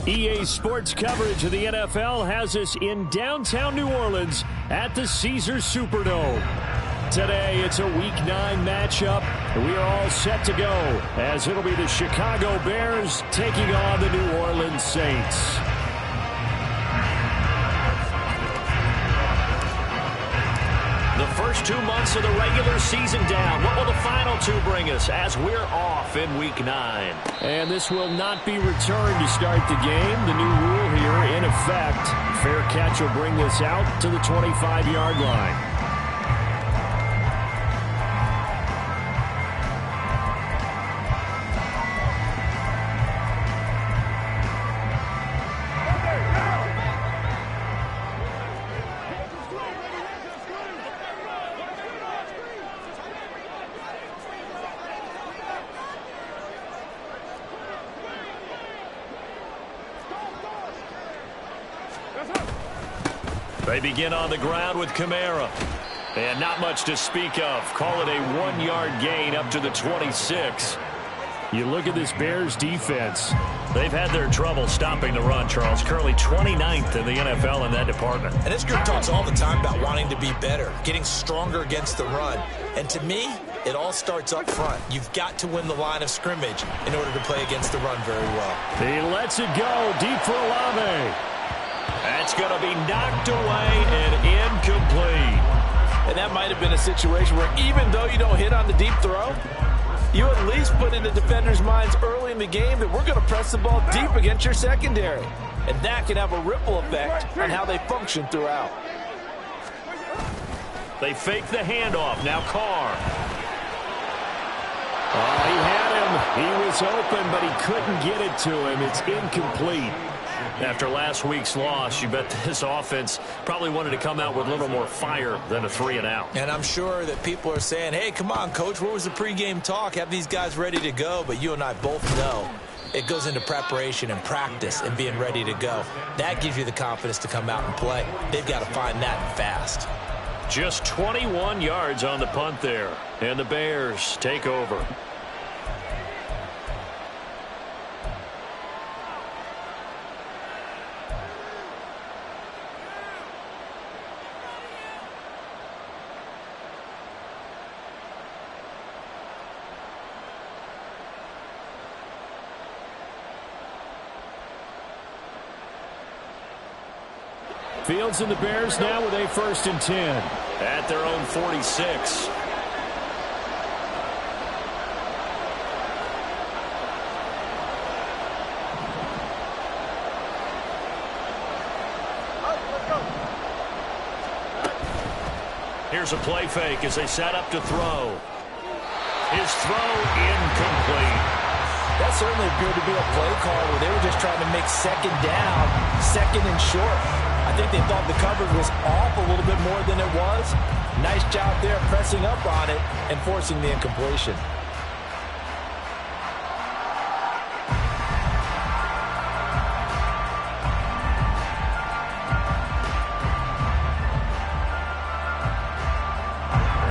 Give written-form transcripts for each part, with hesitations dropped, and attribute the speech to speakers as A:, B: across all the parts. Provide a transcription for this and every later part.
A: EA Sports coverage of the NFL has us in downtown New Orleans at the Caesars Superdome. Today, it's a Week 9 matchup, and we are all set to go as it'll be the Chicago Bears taking on the New Orleans Saints. The first 2 months of the regular season down. What will the final 2 bring us as we're off in Week 9? And this will not be returned to start the game. The new rule here in effect. Fair catch will bring this out to the 25-yard line. They begin on the ground with Kamara. And not much to speak of. Call it a 1-yard gain up to the 26. You look at this Bears defense. They've had their trouble stopping the run, Charles. Currently 29th in the NFL in that department.
B: And this group talks all the time about wanting to be better, getting stronger against the run. And to me, it all starts up front. You've got to win the line of scrimmage in order to play against the run very well.
A: He lets it go deep for Olave. That's going to be knocked away and incomplete.
C: And that might have been a situation where even though you don't hit on the deep throw, you at least put in the defenders' minds early in the game that we're going to press the ball deep against your secondary. And that can have a ripple effect on how they function throughout.
A: They fake the handoff. Now Carr. Oh, he had him. He was open, but he couldn't get it to him. It's incomplete. After last week's loss, you bet this offense probably wanted to come out with a little more fire than a 3-and-out.
B: And I'm sure that people are saying, hey, come on, Coach, where was the pregame talk? Have these guys ready to go? But you and I both know it goes into preparation and practice and being ready to go. That gives you the confidence to come out and play. They've got to find that fast.
A: Just 21 yards on the punt there. And the Bears take over. Fields and the Bears now with a 1st and 10. At their own 46. Here's a play fake as they set up to throw. His throw incomplete.
C: That certainly appeared to be a play call where they were just trying to make second down, 2nd and short. I think they thought the coverage was off a little bit more than it was. Nice job there pressing up on it and forcing the incompletion.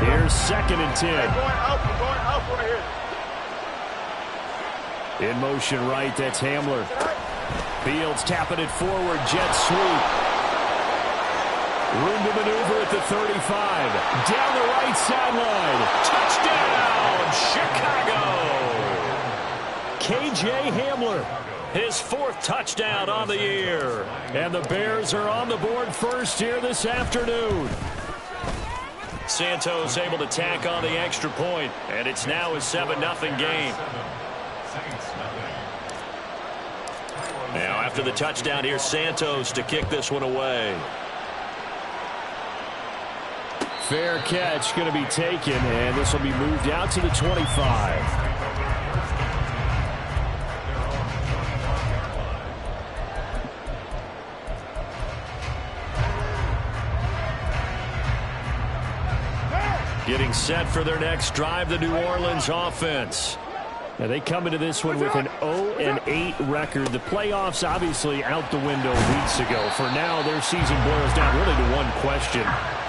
A: Here's 2nd and 10.
D: We're going up right here.
A: In motion right, that's Hamler. Fields tapping it forward, jet sweep. Room to maneuver at the 35. Down the right sideline. Touchdown, Chicago! KJ Hamler, his 4th touchdown on the year. And the Bears are on the board first here this afternoon. Santos able to tack on the extra point, and it's now a 7-0 game. Now after the touchdown, here's Santos to kick this one away. Fair catch going to be taken, and this will be moved out to the 25. Getting set for their next drive, the New Orleans offense. Now they come into this one with an 0-8 record. The playoffs obviously out the window weeks ago. For now, their season boils down really to one question.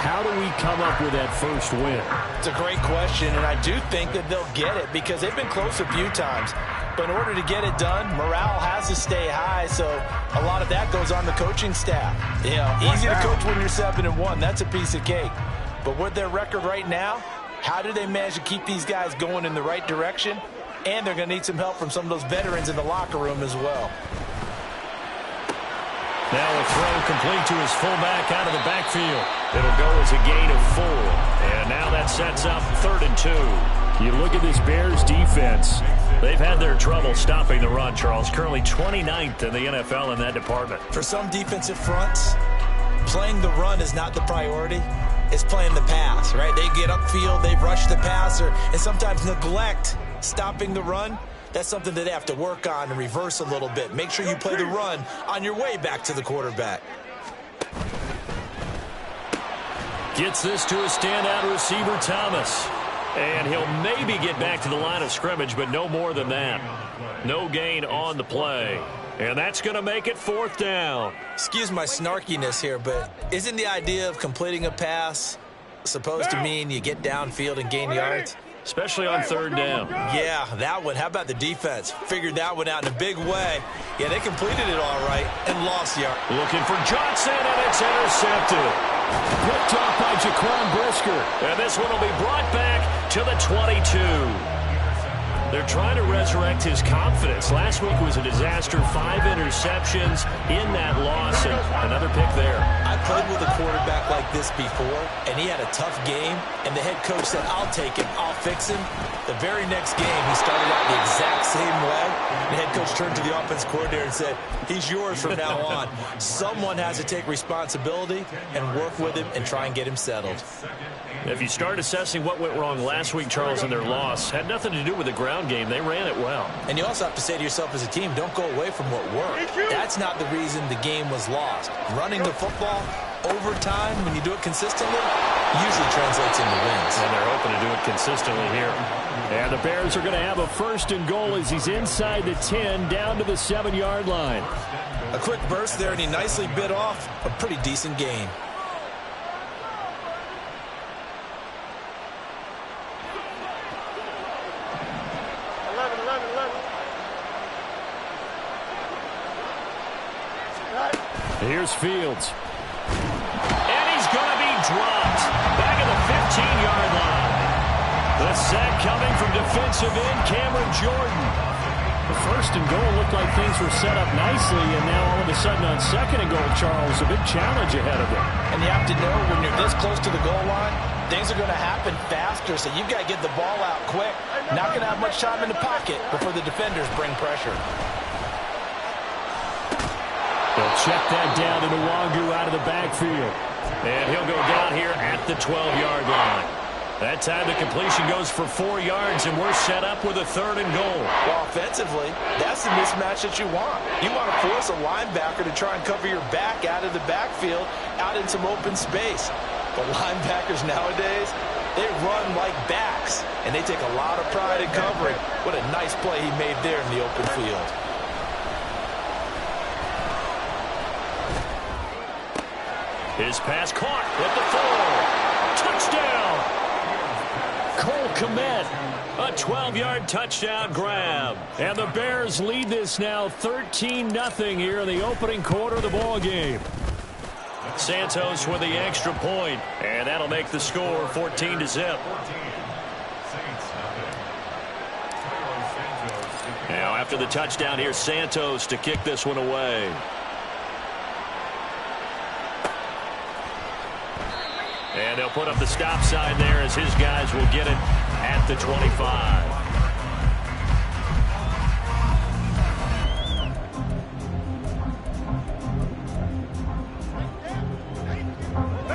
A: How do we come up with that first win?
C: It's a great question, and I do think that they'll get it because they've been close a few times. But in order to get it done, morale has to stay high, so a lot of that goes on the coaching staff. You know, easy to coach when you're 7-1. That's a piece of cake. But with their record right now, how do they manage to keep these guys going in the right direction? And they're going to need some help from some of those veterans in the locker room as well.
A: Now a throw complete to his fullback out of the backfield. It'll go as a gain of 4. And now that sets up 3rd and 2. You look at this Bears defense. They've had their trouble stopping the run, Charles. Currently 29th in the NFL in that department.
B: For some defensive fronts, playing the run is not the priority. It's playing the pass, right? They get upfield, they rush the passer, and sometimes neglect stopping the run. That's something that they have to work on and reverse a little bit. Make sure you play the run on your way back to the quarterback.
A: Gets this to a standout receiver, Thomas. And he'll maybe get back to the line of scrimmage, but no more than that. No gain on the play. And that's going to make it 4th down.
B: Excuse my snarkiness here, but isn't the idea of completing a pass supposed to mean you get downfield and gain yards?
A: Especially on 3rd down.
B: Yeah, that one. How about the defense? Figured that one out in a big way. Yeah, they completed it all right and lost yards.
A: Looking for Johnson, and it's intercepted. Picked off by Jaquan Brisker. And this one will be brought back to the 22. They're trying to resurrect his confidence. Last week was a disaster. 5 interceptions in that loss, and another pick there.
B: I played with a quarterback like this before, and he had a tough game, and the head coach said, I'll take him, I'll fix him. The very next game, he started out the exact same way. The head coach turned to the offense coordinator and said, he's yours from now on. Someone has to take responsibility and work with him and try and get him settled.
A: If you start assessing what went wrong last week, Charles, in their loss, had nothing to do with the ground game. They ran it well.
B: And you also have to say to yourself as a team, don't go away from what worked. That's not the reason the game was lost. Running the football over time, when you do it consistently, usually translates into wins.
A: And they're hoping to do it consistently here. And the Bears are going to have a 1st and goal as he's inside the 10, down to the 7-yard line.
B: A quick burst there, and he nicely bit off a pretty decent gain.
A: Here's Fields. And he's going to be dropped. Back at the 15-yard line. The sack coming from defensive end Cameron Jordan. The 1st and goal looked like things were set up nicely, and now all of a sudden on 2nd and goal, Charles, a big challenge ahead of them.
C: And you have to know when you're this close to the goal line, things are going to happen faster, so you've got to get the ball out quick. Not going to have much time in the pocket before the defenders bring pressure.
A: They'll check that down to Nwangu out of the backfield. And he'll go down here at the 12-yard line. That time the completion goes for 4 yards, and we're set up with a 3rd and goal.
C: Well, offensively, that's the mismatch that you want. You want to force a linebacker to try and cover your back out of the backfield, out in some open space. But linebackers nowadays, they run like backs, and they take a lot of pride in covering. What a nice play he made there in the open field.
A: His pass caught at the 4. Touchdown! Cole Kmet, a 12-yard touchdown grab. And the Bears lead this now 13-0 here in the opening quarter of the ball game. Santos with the extra point, and that'll make the score 14-0. Now after the touchdown, here's Santos to kick this one away. And they'll put up the stop sign there as his guys will get it at the 25.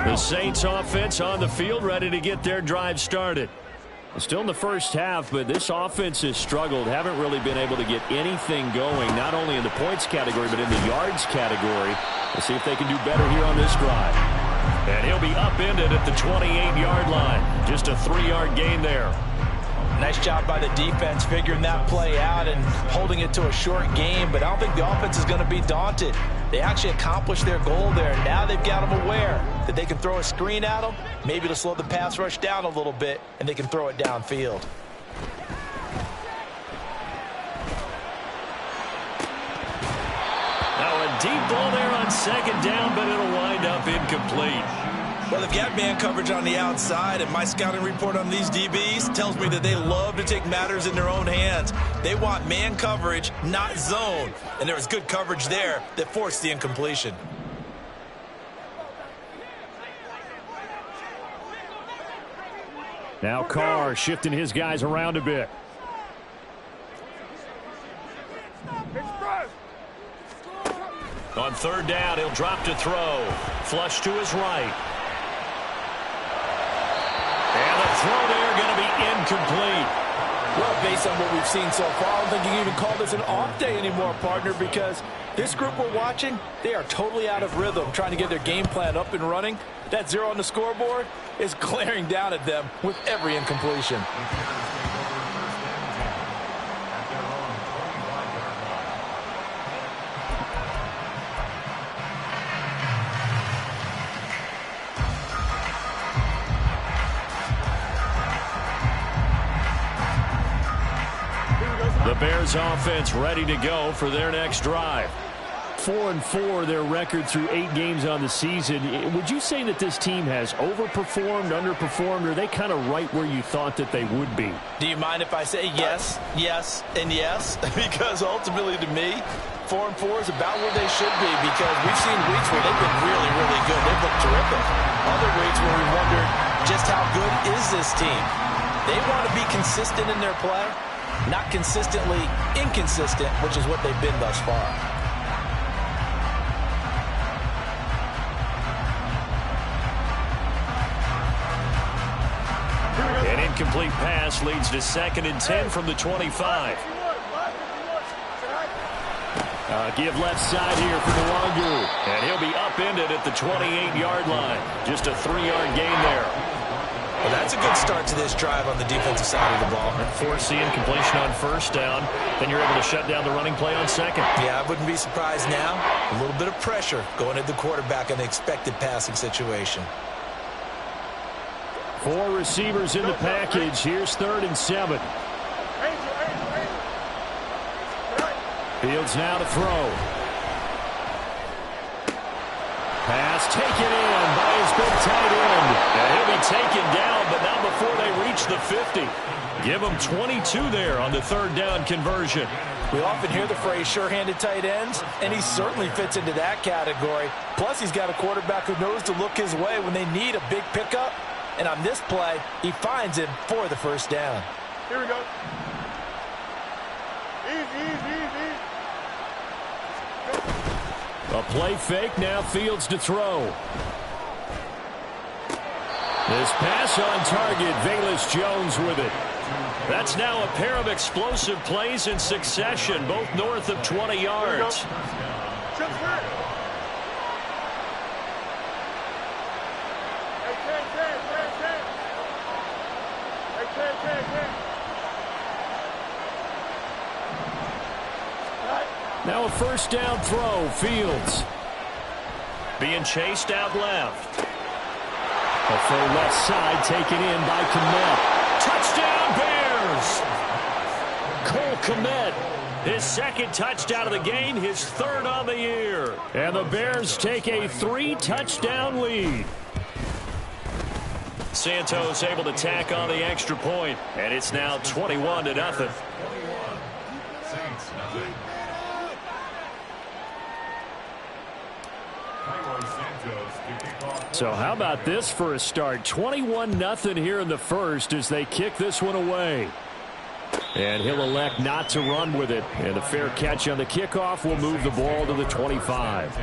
A: The Saints offense on the field, ready to get their drive started. Still in the first half, but this offense has struggled. Haven't really been able to get anything going, not only in the points category, but in the yards category. We'll see if they can do better here on this drive. And he'll be upended at the 28-yard line. Just a 3-yard gain there.
C: Nice job by the defense figuring that play out and holding it to a short game, but I don't think the offense is going to be daunted. They actually accomplished their goal there. Now they've got them aware that they can throw a screen at them, maybe to slow the pass rush down a little bit, and they can throw it downfield.
A: deep ball there on second down, but it'll wind up incomplete.
B: Well, they've got man coverage on the outside, and my scouting report on these DBs tells me that they love to take matters in their own hands. They want man coverage, not zone. And there was good coverage there that forced the incompletion.
A: Now Carr shifting his guys around a bit. On third down, he'll drop to throw. Flush to his right. And the throw there going to be incomplete.
C: Well, based on what we've seen so far, I don't think you can even call this an off day anymore, partner, because this group we're watching, they are totally out of rhythm, trying to get their game plan up and running. That 0 on the scoreboard is glaring down at them with every incompletion.
A: The Bears offense ready to go for their next drive. 4-4 their record through 8 games on the season. Would you say that this team has overperformed, underperformed, or are they kind of right where you thought that they would be?
B: Do you mind if I say yes, yes, and yes? Because ultimately to me, 4-4 is about where they should be, because we've seen weeks where they've been really, really good. They've looked terrific. Other weeks where we wondered just how good is this team. They want to be consistent in their play, not consistently inconsistent, which is what they've been thus far.
A: An incomplete pass leads to 2nd and 10 from the 25. Give left side here for Nwangwu. And he'll be upended at the 28-yard line. Just a 3-yard gain there.
B: Well, that's a good start to this drive on the defensive side of the ball.
A: Force the incompletion on first down. Then you're able to shut down the running play on second.
B: Yeah, I wouldn't be surprised now. A little bit of pressure going at the quarterback in the expected passing situation.
A: 4 receivers in the package. Here's 3rd and 7. Fields now to throw. Pass taken in by his big tight end. And he'll be taken down, but not before they reach the 50. Give him 22 there on the 3rd down conversion.
C: We often hear the phrase sure-handed tight ends, and he certainly fits into that category. Plus, he's got a quarterback who knows to look his way when they need a big pickup. And on this play, he finds him for the first down.
D: Here we go. Easy, easy, easy.
A: A play fake, now Fields to throw. This pass on target, Velus Jones with it. That's now a pair of explosive plays in succession, both north of 20 yards. Now a first down throw, Fields. Being chased out left. A throw left side taken in by Kmet. Touchdown Bears! Cole Kmet, his 2nd touchdown of the game, his 3rd on the year. And the Bears take a 3-touchdown lead. Santos able to tack on the extra point, and it's now 21-0. So how about this for a start? 21-0 here in the first as they kick this one away. And he'll elect not to run with it. And a fair catch on the kickoff will move the ball to the 25.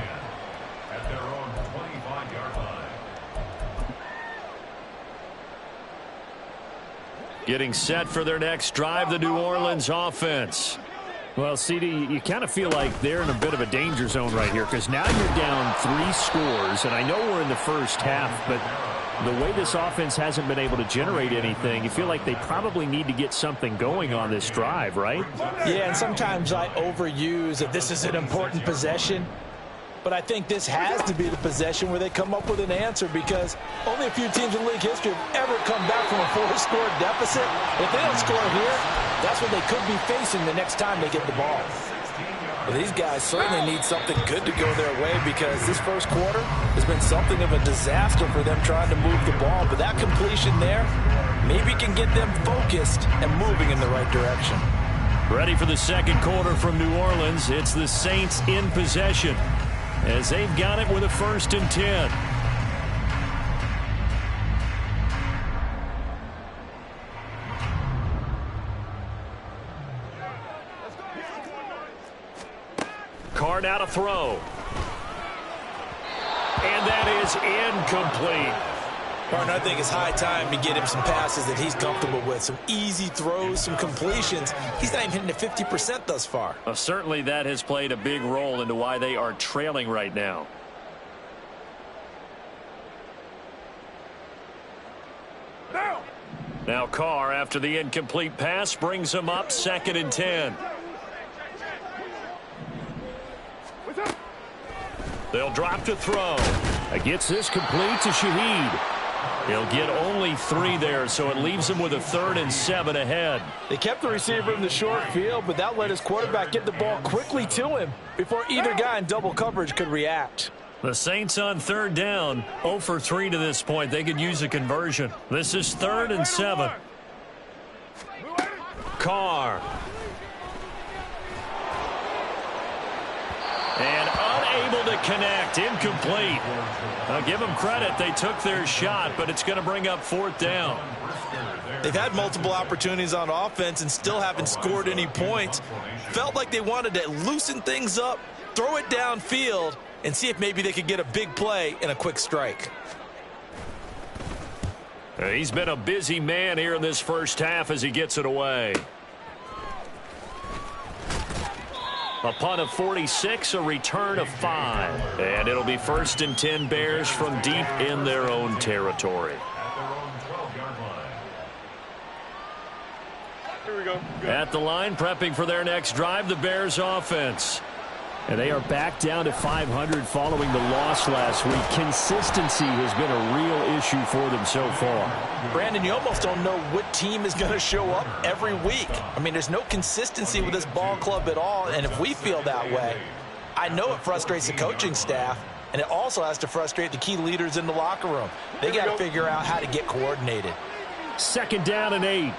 A: Getting set for their next drive, the New Orleans offense. Well, CD, you kind of feel like they're in a bit of a danger zone right here because now you're down 3 scores, and I know we're in the first half, but the way this offense hasn't been able to generate anything, you feel like they probably need to get something going on this drive, right?
C: Yeah, and sometimes I overuse that this is an important possession. But I think this has to be the possession where they come up with an answer because only a few teams in league history have ever come back from a 4-score deficit. If they don't score here, that's what they could be facing the next time they get the ball. Well, these guys certainly need something good to go their way because this first quarter has been something of a disaster for them trying to move the ball. But that completion there maybe can get them focused and moving in the right direction.
A: Ready for the second quarter from New Orleans. It's the Saints in possession as they've got it with a 1st and 10. Carr now to throw. And that is incomplete.
B: Partner, I think it's high time to get him some passes that he's comfortable with. Some easy throws, some completions. He's not even hitting at 50% thus far.
A: Certainly that has played a big role into why they are trailing right now. Now Carr, after the incomplete pass, brings him up 2nd and 10. They'll drop to throw. Gets this complete to Shaheed. He'll get only 3 there, so it leaves him with a 3rd and 7 ahead.
C: They kept the receiver in the short field, but that let his quarterback get the ball quickly to him before either guy in double coverage could react.
A: The Saints on 3rd down, 0 for 3 to this point. They could use a conversion. This is 3rd and 7. Carr. And unable to connect. Incomplete. I'll give them credit. They took their shot, but it's going to bring up 4th down.
B: They've had multiple opportunities on offense and still haven't scored any points. Felt like they wanted to loosen things up, throw it downfield, and see if maybe they could get a big play and a quick strike.
A: He's been a busy man here in this first half as he gets it away. A punt of 46, a return of 5. And it'll be 1st and 10 Bears from deep in their own territory.
D: Here we go.
A: At the line, prepping for their next drive, the Bears offense. And they are back down to 500 following the loss last week. Consistency has been a real issue for them so far.
B: Brandon, you almost don't know what team is going to show up every week. I mean, there's no consistency with this ball club at all, and if we feel that way, I know it frustrates the coaching staff, and it also has to frustrate the key leaders in the locker room. They got to figure out how to get coordinated.
A: 2nd down and 8.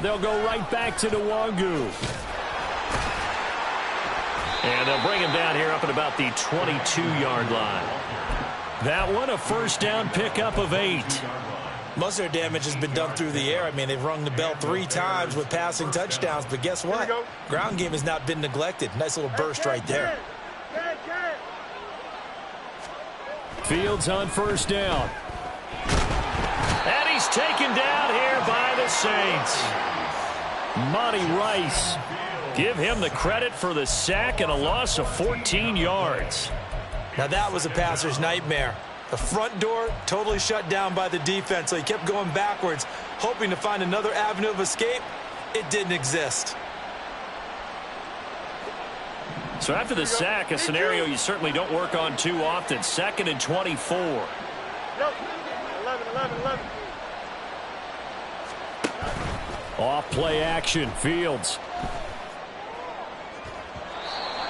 A: They'll go right back to Nwangu. And they'll bring him down here up at about the 22-yard line. That one, a 1st down pickup of 8.
B: Most of their damage has been done through the air. I mean, they've rung the bell 3 times with passing touchdowns, but guess what? Ground game has not been neglected. Nice little burst right there.
A: Fields on 1st down. And he's taken down here by the Saints. Monty Rice. Give him the credit for the sack and a loss of 14 yards.
B: Now that was a passer's nightmare. The front door totally shut down by the defense, so he kept going backwards, hoping to find another avenue of escape. It didn't exist.
A: So after the sack, a scenario you certainly don't work on too often. 2nd and 24.
D: 11.
A: Off play action, Fields.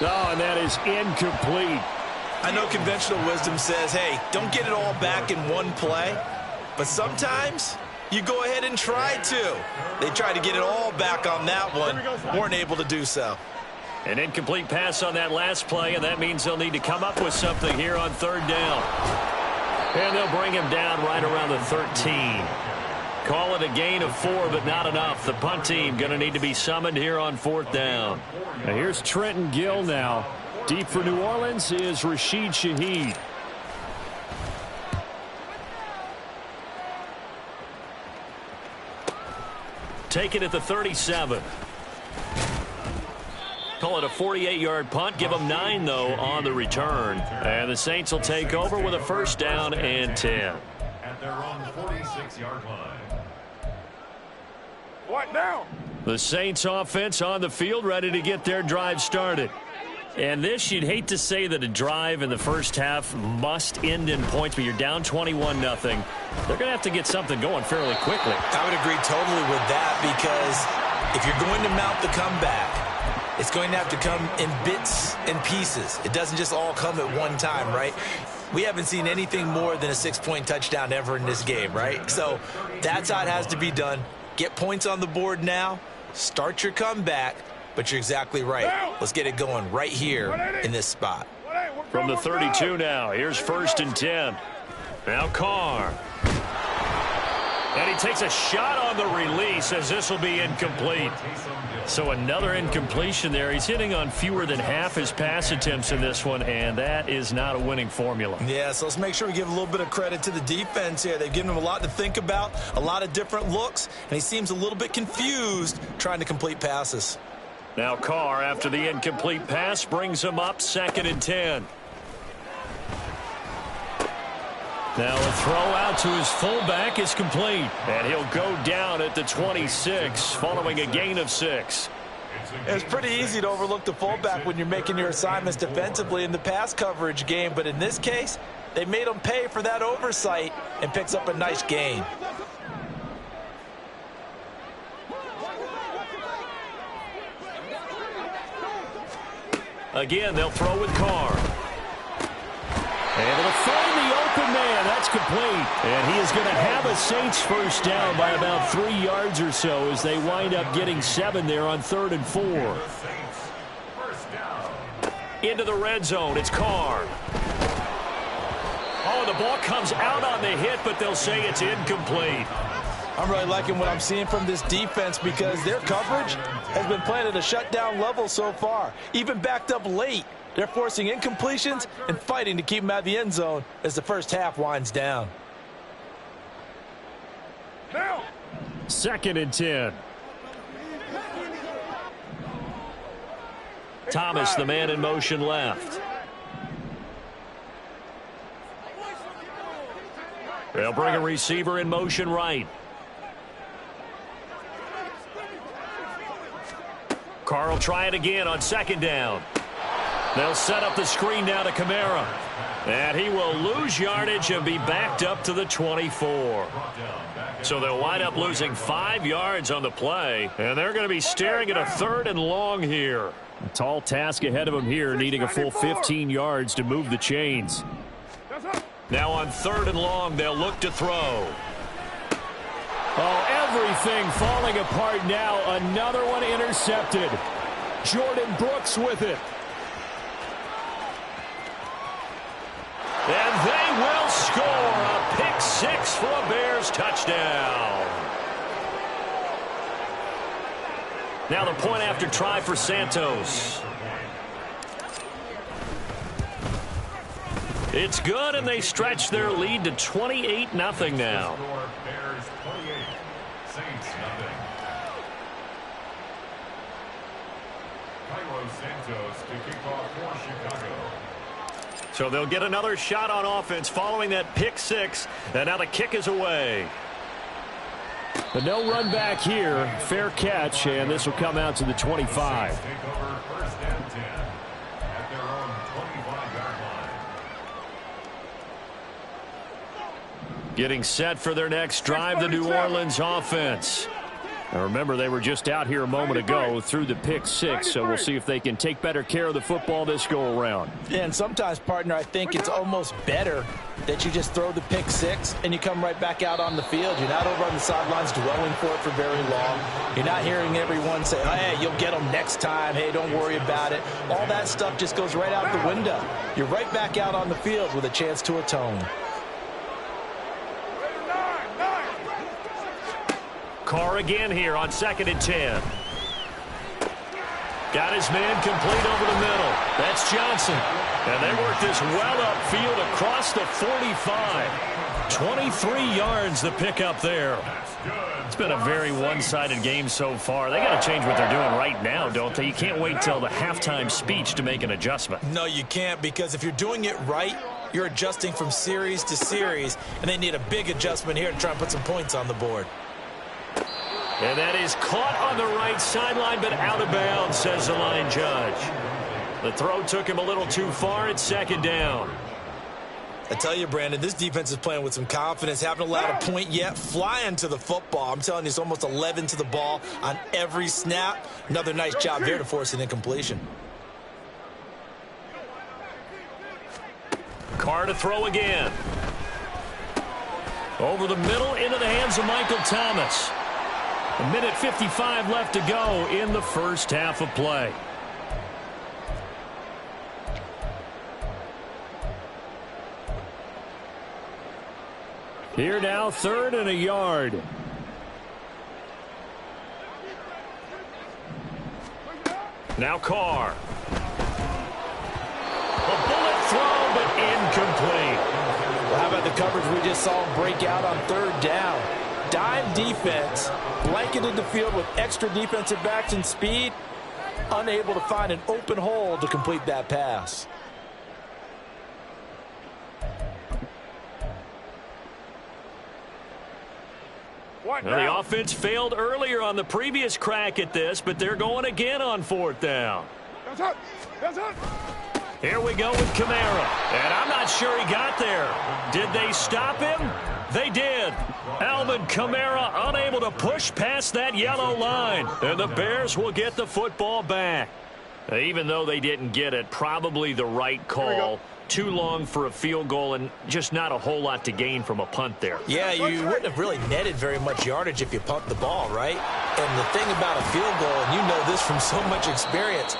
A: Oh, and that is incomplete.
B: I know conventional wisdom says, hey, don't get it all back in one play. But sometimes you go ahead and try to. They tried to get it all back on that one. Weren't able to do so.
A: An incomplete pass on that last play, and that means they'll need to come up with something here on 3rd down. And they'll bring him down right around the 13. Call it a gain of 4, but not enough. The punt team going to need to be summoned here on 4th down. Now here's Trenton Gill now. Deep for New Orleans is Rashid Shaheed. Take it at the 37. Call it a 48-yard punt. Give them 9, though, on the return. And the Saints will take over with a 1st down and 10.
E: At their own 46-yard line.
D: What now?
A: The Saints offense on the field, ready to get their drive started. And this, you'd hate to say that a drive in the first half must end in points, but you're down 21-0. They're going to have to get something going fairly quickly.
B: I would agree totally with that because if you're going to mount the comeback, it's going to have to come in bits and pieces. It doesn't just all come at one time, right? We haven't seen anything more than a 6-point touchdown ever in this game, right? So that's how it has to be done. Get points on the board now. Start your comeback, but you're exactly right. Let's get it going right here in this spot.
A: From the 32 now, here's 1st and 10. Now Carr. And he takes a shot on the release as this will be incomplete. So another incompletion there. He's hitting on fewer than half his pass attempts in this one, and that is not a winning formula.
B: Yeah, so let's make sure we give a little bit of credit to the defense here. They've given him a lot to think about, a lot of different looks, and he seems a little bit confused trying to complete passes.
A: Now Carr, after the incomplete pass, brings him up 2nd and 10. Now a throw out to his fullback is complete. And he'll go down at the 26 following a gain of 6.
B: It's pretty easy to overlook the fullback when you're making your assignments defensively in the pass coverage game. But in this case, they made him pay for that oversight and picks up a nice gain.
A: Again, they'll throw with Carr. Able to find the open man. That's complete. And he is going to have a Saints first down by about 3 yards or so as they wind up getting 7 there on 3rd and 4. Into the red zone. It's Carr. Oh, the ball comes out on the hit, but they'll say it's incomplete.
B: I'm really liking what I'm seeing from this defense because their coverage has been playing at a shutdown level so far. Even backed up late. They're forcing incompletions and fighting to keep them out of the end zone as the first half winds down.
A: 2nd and 10. Thomas, the man in motion left. They'll bring a receiver in motion right. Carr will try it again on 2nd down. They'll set up the screen now to Kamara. And he will lose yardage and be backed up to the 24. So they'll wind up losing 5 yards on the play. And they're going to be staring at a 3rd and long here. A tall task ahead of them here, needing a full 15 yards to move the chains. Now on 3rd and long, they'll look to throw. Oh, everything falling apart now. Another one intercepted. Jordan Brooks with it. And they will score a pick 6 for a Bears touchdown. Now the point after try for Santos. It's good, and they stretch their lead to 28-0 now.
E: Bears 28, Saints nothing. Cairo Santos to kick off for Chicago.
A: So they'll get another shot on offense following that pick 6. And now the kick is away. But no run back here. Fair catch, and this will come out to the 25.
E: Take over 1st and 10 at their own 25-yard line.
A: Getting set for their next drive, the New Orleans offense. Now remember, they were just out here a moment ago through the pick 6, so we'll see if they can take better care of the football this go around.
B: Yeah, and sometimes, partner, I think it's almost better that you just throw the pick 6 and you come right back out on the field. You're not over on the sidelines dwelling for it for very long. You're not hearing everyone say, hey, you'll get them next time. Hey, don't worry about it. All that stuff just goes right out the window. You're right back out on the field with a chance to atone.
A: Carr again here on 2nd and 10. Got his man complete over the middle. That's Johnson. And they work this well upfield across the 45. 23 yards the pickup there. It's been a very one-sided game so far. They got to change what they're doing right now, don't they? You can't wait till the halftime speech to make an adjustment.
B: No, you can't, because if you're doing it right, you're adjusting from series to series, and they need a big adjustment here to try and put some points on the board.
A: And that is caught on the right sideline, but out of bounds, says the line judge. The throw took him a little too far. It's 2nd down.
B: I tell you, Brandon, this defense is playing with some confidence. Haven't allowed a point yet. Flying to the football. I'm telling you, it's almost 11 to the ball on every snap. Another nice job there to force an incompletion.
A: Carr to throw again. Over the middle, into the hands of Michael Thomas. 1:55 left to go in the first half of play. Here now, 3rd and a yard. Now Carr. A bullet throw, but incomplete.
C: Well, how about the coverage we just saw him break out on 3rd down? Dime defense, blanketed the field with extra defensive backs and speed, unable to find an open hole to complete that pass.
A: Well, the offense failed earlier on the previous crack at this, but they're going again on 4th down.
D: That's it. That's it.
A: Here we go with Kamara, and I'm not sure he got there. Did they stop him? They did. Alvin Kamara unable to push past that yellow line, and the Bears will get the football back. Even though they didn't get it, probably the right call. Too long for a field goal and just not a whole lot to gain from a punt there.
B: Yeah, you wouldn't have really netted very much yardage if you pumped the ball, right? And the thing about a field goal, and you know this from so much experience,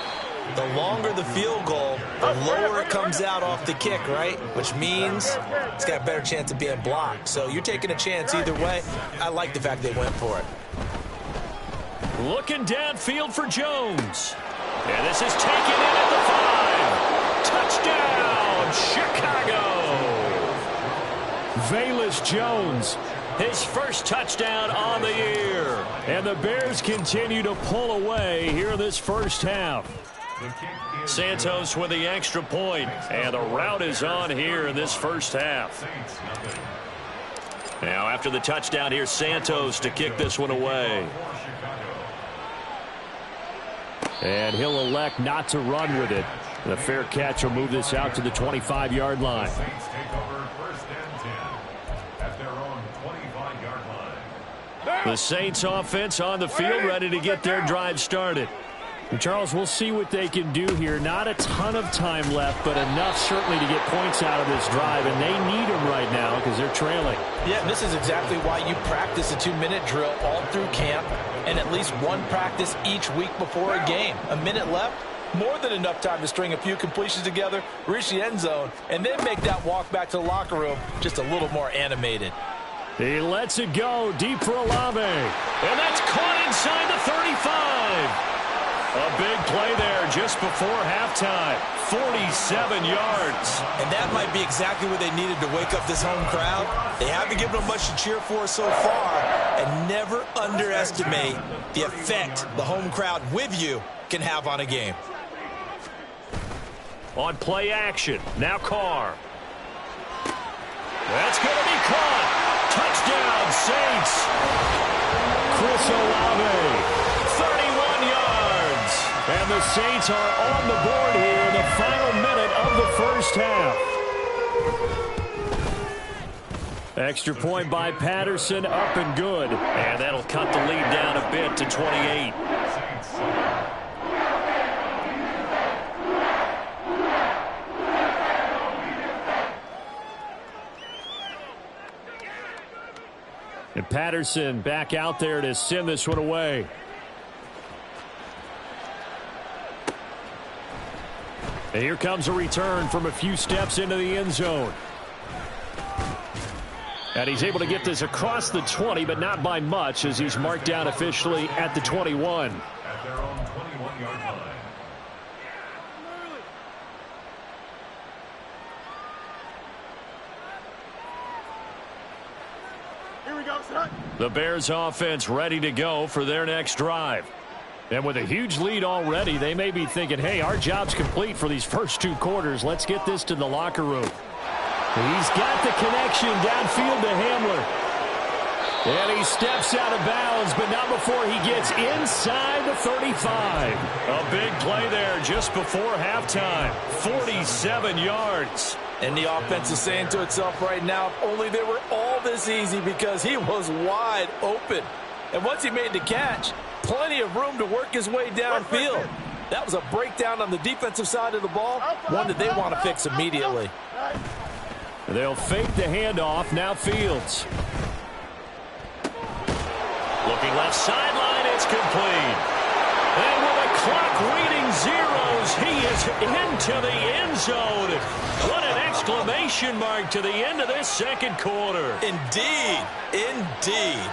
B: the longer the field goal, the lower it comes out off the kick, right? Which means it's got a better chance of being blocked. So you're taking a chance either way. I like the fact they went for it.
A: Looking downfield for Jones. And this is taken in at the 5. Touchdown, Chicago. Velus Jones, his first touchdown on the year. And the Bears continue to pull away here in this first half. Santos with the extra point, and the route is on here in this first half. Now after the touchdown, here's Santos to kick this one away. And he'll elect not to run with it. The fair catch will move this out to the 25-yard line. The Saints offense on the field, ready to get their drive started. And Charles, we'll see what they can do here. Not a ton of time left, but enough certainly to get points out of this drive, and they need them right now because they're trailing.
C: Yeah, and this is exactly why you practice a 2-minute drill all through camp and at least one practice each week before a game. A minute left, more than enough time to string a few completions together, reach the end zone, and then make that walk back to the locker room just a little more animated.
A: He lets it go deep for Olave, and that's caught inside the 35. A big play there just before halftime. 47 yards.
B: And that might be exactly what they needed to wake up this home crowd. They haven't given them much to cheer for so far. And never underestimate the effect the home crowd with you can have on a game.
A: On play action. Now Carr. That's going to be caught. Touchdown, Saints. Chris Olave. 31 yards. And the Saints are on the board here in the final minute of the first half. Extra point by Patterson, up and good. And that'll cut the lead down a bit to 28. And Patterson back out there to send this one away. And here comes a return from a few steps into the end zone. And he's able to get this across the 20, but not by much, as he's marked down officially at the 21.
E: At their own 21-yard line.
D: Here we go, son.
A: The Bears offense ready to go for their next drive. And with a huge lead already, they may be thinking, hey, our job's complete for these first 2 quarters. Let's get this to the locker room. He's got the connection downfield to Hamler. And he steps out of bounds, but not before he gets inside the 35. A big play there just before halftime. 47 yards.
C: And the offense is saying to itself right now, if only they were all this easy, because he was wide open. And once he made the catch, plenty of room to work his way downfield. That was a breakdown on the defensive side of the ball, one that they want to fix immediately.
A: They'll fake the handoff. Now Fields. Looking left sideline, it's complete. And with the clock reading zeros, he is into the end zone. What an exclamation mark to the end of this second quarter.
B: Indeed. Indeed.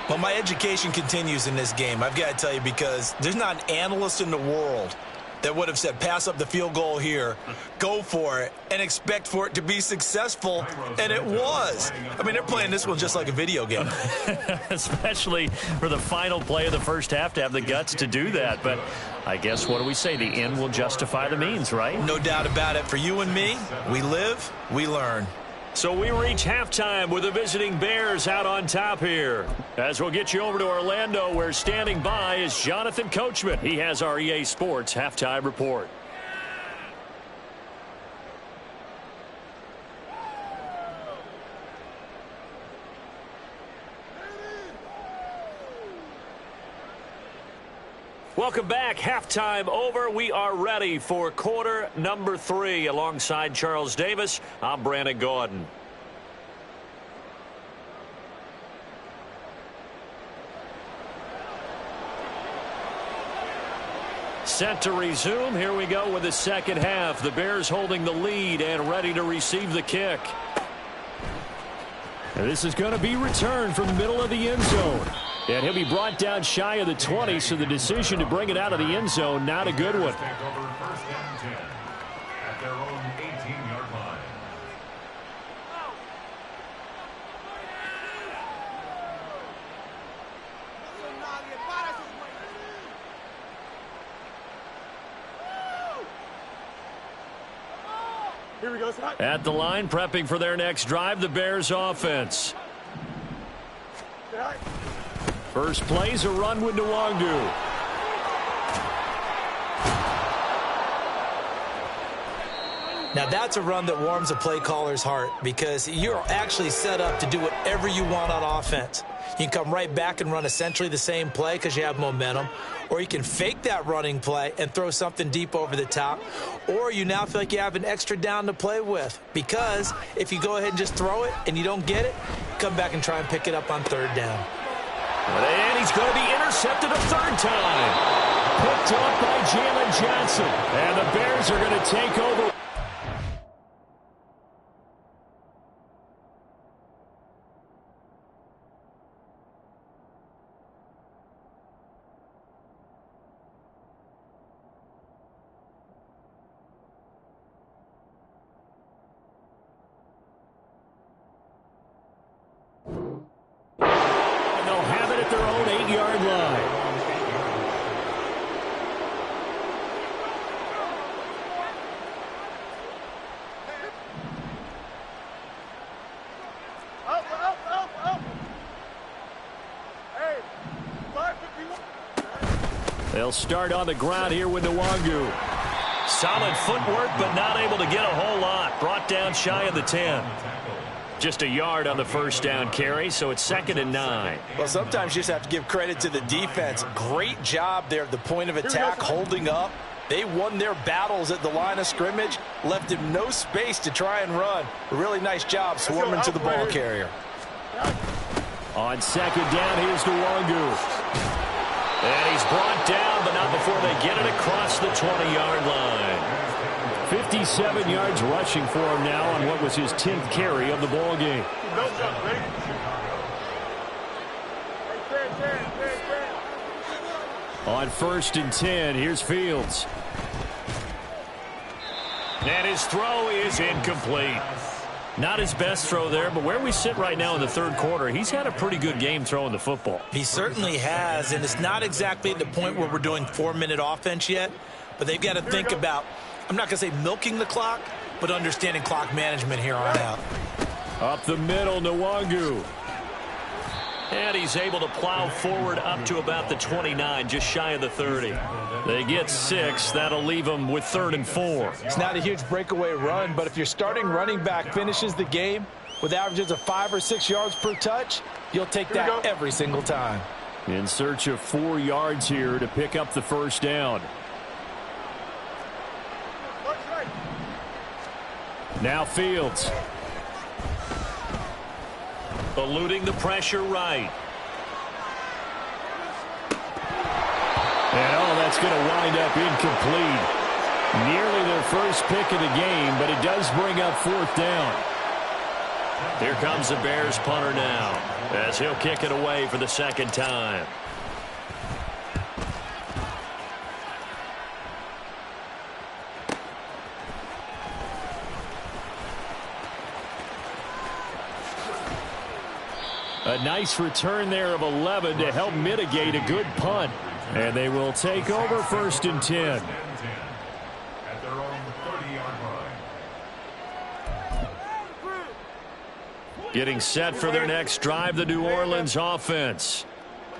B: Well, my education continues in this game, I've got to tell you, because there's not an analyst in the world that would have said pass up the field goal here, go for it, and expect for it to be successful, and it was. I mean, they're playing this one just like a video game.
A: Especially for the final play of the first half to have the guts to do that. But I guess, what do we say? The end will justify the means, right?
B: No doubt about it. For you and me, we live, we learn.
A: So we reach halftime with the visiting Bears out on top here. As we'll get you over to Orlando, where standing by is Jonathan Coachman. He has our EA Sports halftime report. Welcome back. Halftime over. We are ready for quarter number 3. Alongside Charles Davis, I'm Brandon Gaudin. Set to resume. Here we go with the second half. The Bears holding the lead and ready to receive the kick. And this is going to be returned from the middle of the end zone. And he'll be brought down shy of the 20, so the decision to bring it out of the end zone, not a good one.
E: Take over first and 10 at their own 18-yard line.
D: Here we go, son.
A: At the line, prepping for their next drive, the Bears offense. First play's a run with Nwangu.
B: Now, that's a run that warms a play caller's heart, because you're actually set up to do whatever you want on offense. You can come right back and run essentially the same play because you have momentum, or you can fake that running play and throw something deep over the top, or you now feel like you have an extra down to play with, because if you go ahead and just throw it and you don't get it, come back and try and pick it up on third down.
A: And he's going to be intercepted a third time. Picked up by Jalen Johnson. And the Bears are going to take over. Their own 8-yard line.
D: Up. Hey, 551.
A: They'll start on the ground here with Nwangu. Solid footwork, but not able to get a whole lot. Brought down shy of the 10. Just a yard on the first down carry, so it's 2nd and 9.
C: Well, sometimes you just have to give credit to the defense. Great job there at the point of attack, holding up. They won their battles at the line of scrimmage, left him no space to try and run. A really nice job swarming to the ball carrier.
A: On second down, here's Nwangu. And he's brought down, but not before they get it across the 20-yard line. 57 yards rushing for him now on what was his 10th carry of the ball game. On 1st and 10, here's Fields. And his throw is incomplete. Not his best throw there, but where we sit right now in the third quarter, he's had a pretty good game throwing the football.
B: He certainly has, and it's not exactly at the point where we're doing 4-minute offense yet, but they've got to think about, I'm not going to say milking the clock, but understanding clock management here on out.
A: Up the middle, Nwangu. And he's able to plow forward up to about the 29, just shy of the 30. They get 6. That'll leave them with 3rd and 4.
C: It's not a huge breakaway run, but if your starting running back finishes the game with averages of 5 or 6 yards per touch, you'll take that every single time.
A: In search of 4 yards here to pick up the first down. Now Fields. Eluding the pressure right. And that's going to wind up incomplete. Nearly their first pick of the game, but it does bring up 4th down. Here comes the Bears punter now, as he'll kick it away for the 2nd time. A nice return there of 11 to help mitigate a good punt. And they will take over 1st and 10.
E: At their own 30-yard line.
A: Getting set for their next drive, the New Orleans offense.